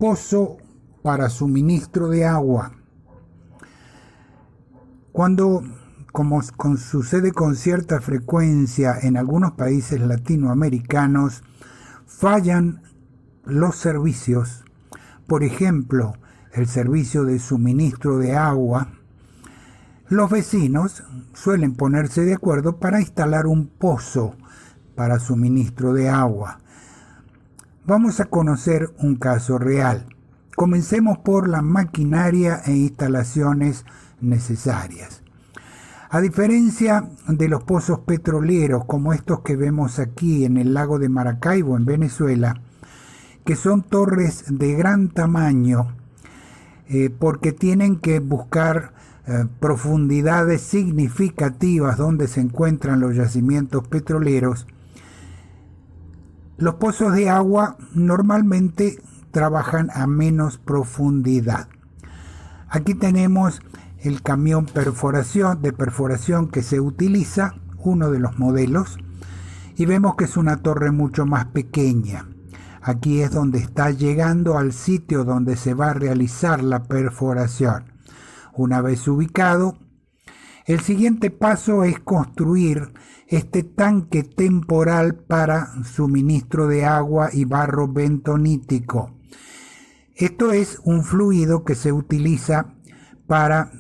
pozo para suministro de agua. Cuando, como sucede con cierta frecuencia en algunos países latinoamericanos, fallan los servicios, por ejemplo, el servicio de suministro de agua, los vecinos suelen ponerse de acuerdo para instalar un pozo para suministro de agua. Vamos a conocer un caso real. Comencemos por la maquinaria e instalaciones necesarias. A diferencia de los pozos petroleros como estos que vemos aquí en el lago de Maracaibo, en Venezuela, que son torres de gran tamaño porque tienen que buscar profundidades significativas donde se encuentran los yacimientos petroleros, los pozos de agua normalmente trabajan a menos profundidad. Aquí tenemos el camión de perforación que se utiliza, uno de los modelos, y vemos que es una torre mucho más pequeña. Aquí es donde está llegando al sitio donde se va a realizar la perforación. Una vez ubicado, el siguiente paso es construir este tanque temporal para suministro de agua y barro bentonítico. Esto es un fluido que se utiliza para,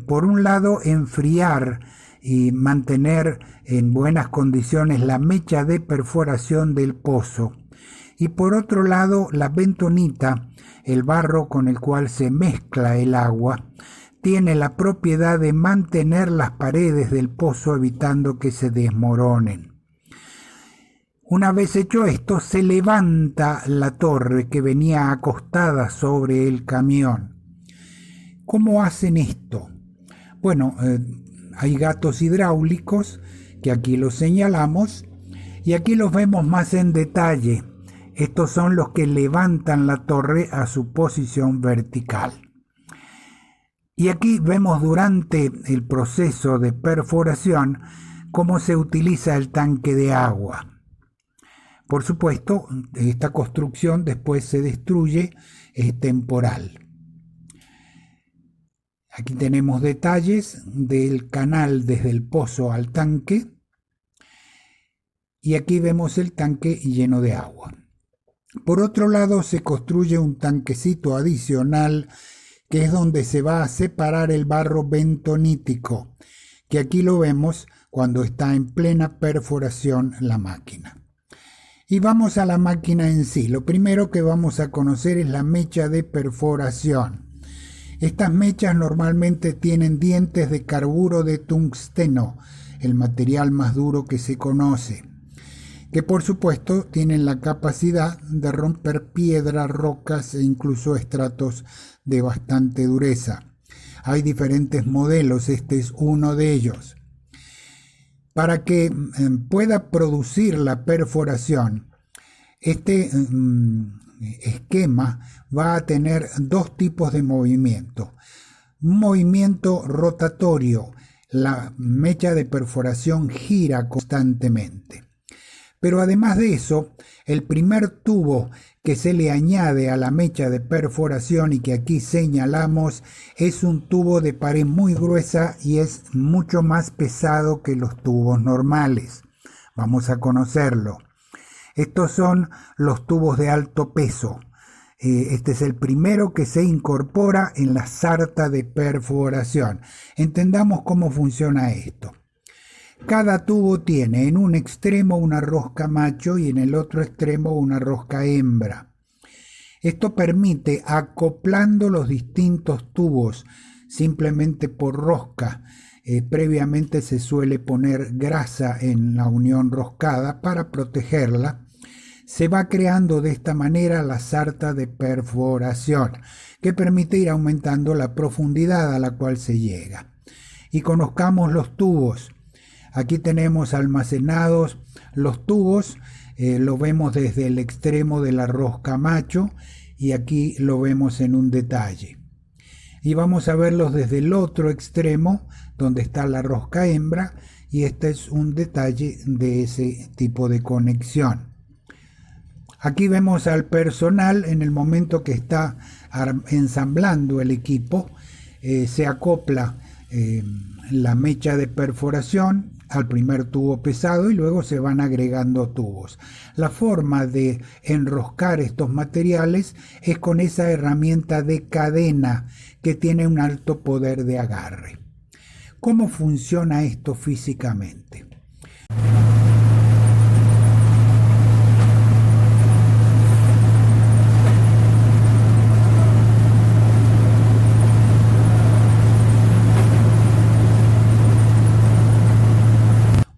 por un lado, enfriar y mantener en buenas condiciones la mecha de perforación del pozo. Y por otro lado, la bentonita, el barro con el cual se mezcla el agua, tiene la propiedad de mantener las paredes del pozo evitando que se desmoronen. Una vez hecho esto, se levanta la torre que venía acostada sobre el camión. ¿Cómo hacen esto? Bueno, hay gatos hidráulicos que aquí los señalamos y aquí los vemos más en detalle. Estos son los que levantan la torre a su posición vertical. Y aquí vemos durante el proceso de perforación cómo se utiliza el tanque de agua. Por supuesto, esta construcción después se destruye, es temporal. Aquí tenemos detalles del canal desde el pozo al tanque. Y aquí vemos el tanque lleno de agua. Por otro lado, se construye un tanquecito adicional que es donde se va a separar el barro bentonítico, que aquí lo vemos cuando está en plena perforación la máquina. Y vamos a la máquina en sí. Lo primero que vamos a conocer es la mecha de perforación. Estas mechas normalmente tienen dientes de carburo de tungsteno, el material más duro que se conoce, que por supuesto tienen la capacidad de romper piedras, rocas e incluso estratos de bastante dureza. Hay diferentes modelos, este es uno de ellos. Para que pueda producir la perforación, este esquema va a tener dos tipos de movimiento. Un movimiento rotatorio, la mecha de perforación gira constantemente. Pero además de eso, el primer tubo que se le añade a la mecha de perforación y que aquí señalamos es un tubo de pared muy gruesa y es mucho más pesado que los tubos normales. Vamos a conocerlo. Estos son los tubos de alto peso. Este es el primero que se incorpora en la sarta de perforación. Entendamos cómo funciona esto. Cada tubo tiene en un extremo una rosca macho y en el otro extremo una rosca hembra. Esto permite, acoplando los distintos tubos simplemente por rosca, previamente se suele poner grasa en la unión roscada para protegerla, se va creando de esta manera la sarta de perforación, que permite ir aumentando la profundidad a la cual se llega. Y conozcamos los tubos. Aquí tenemos almacenados los tubos, lo vemos desde el extremo de la rosca macho y aquí lo vemos en un detalle. Y vamos a verlos desde el otro extremo donde está la rosca hembra y este es un detalle de ese tipo de conexión. Aquí vemos al personal en el momento que está ensamblando el equipo. Se acopla la mecha de perforación al primer tubo pesado y luego se van agregando tubos. La forma de enroscar estos materiales es con esa herramienta de cadena que tiene un alto poder de agarre. ¿Cómo funciona esto físicamente?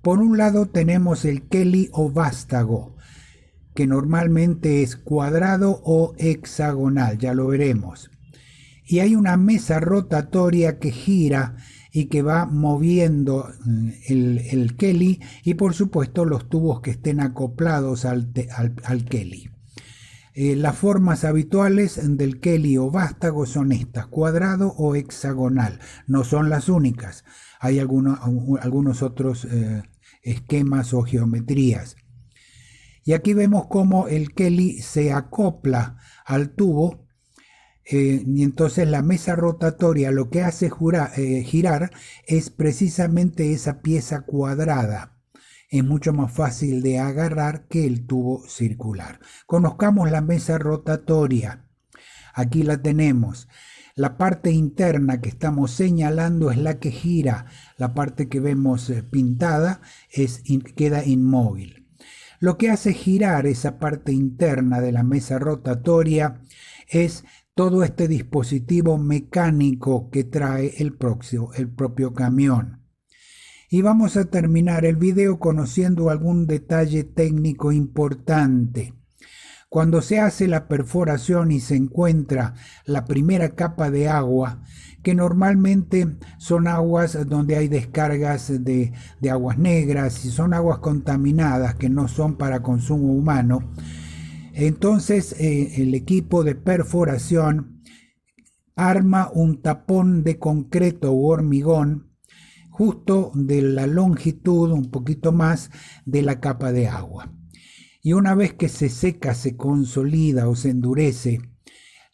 Por un lado tenemos el Kelly o vástago, que normalmente es cuadrado o hexagonal, ya lo veremos. Y hay una mesa rotatoria que gira y que va moviendo el Kelly y por supuesto los tubos que estén acoplados al Kelly. Las formas habituales del Kelly o vástago son estas, cuadrado o hexagonal. No son las únicas, hay algunos otros esquemas o geometrías. Y aquí vemos cómo el Kelly se acopla al tubo y entonces la mesa rotatoria lo que hace girar es precisamente esa pieza cuadrada. Es mucho más fácil de agarrar que el tubo circular. Conozcamos la mesa rotatoria. Aquí la tenemos. La parte interna que estamos señalando es la que gira. La parte que vemos pintada queda inmóvil. Lo que hace girar esa parte interna de la mesa rotatoria es todo este dispositivo mecánico que trae el propio camión. Y vamos a terminar el video conociendo algún detalle técnico importante. Cuando se hace la perforación y se encuentra la primera capa de agua, que normalmente son aguas donde hay descargas de aguas negras y son aguas contaminadas que no son para consumo humano, entonces el equipo de perforación arma un tapón de concreto u hormigón justo de la longitud, un poquito más, de la capa de agua. Y una vez que se seca, se consolida o se endurece,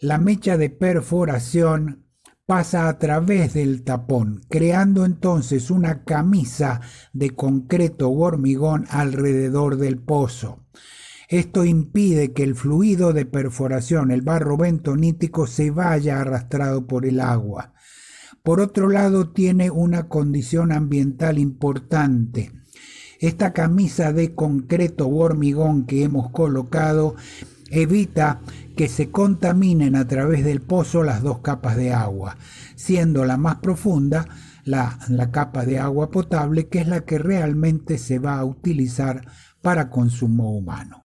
la mecha de perforación pasa a través del tapón, creando entonces una camisa de concreto u hormigón alrededor del pozo. Esto impide que el fluido de perforación, el barro bentonítico, se vaya arrastrado por el agua. Por otro lado, tiene una condición ambiental importante. Esta camisa de concreto u hormigón que hemos colocado evita que se contaminen a través del pozo las dos capas de agua, siendo la más profunda la capa de agua potable, que es la que realmente se va a utilizar para consumo humano.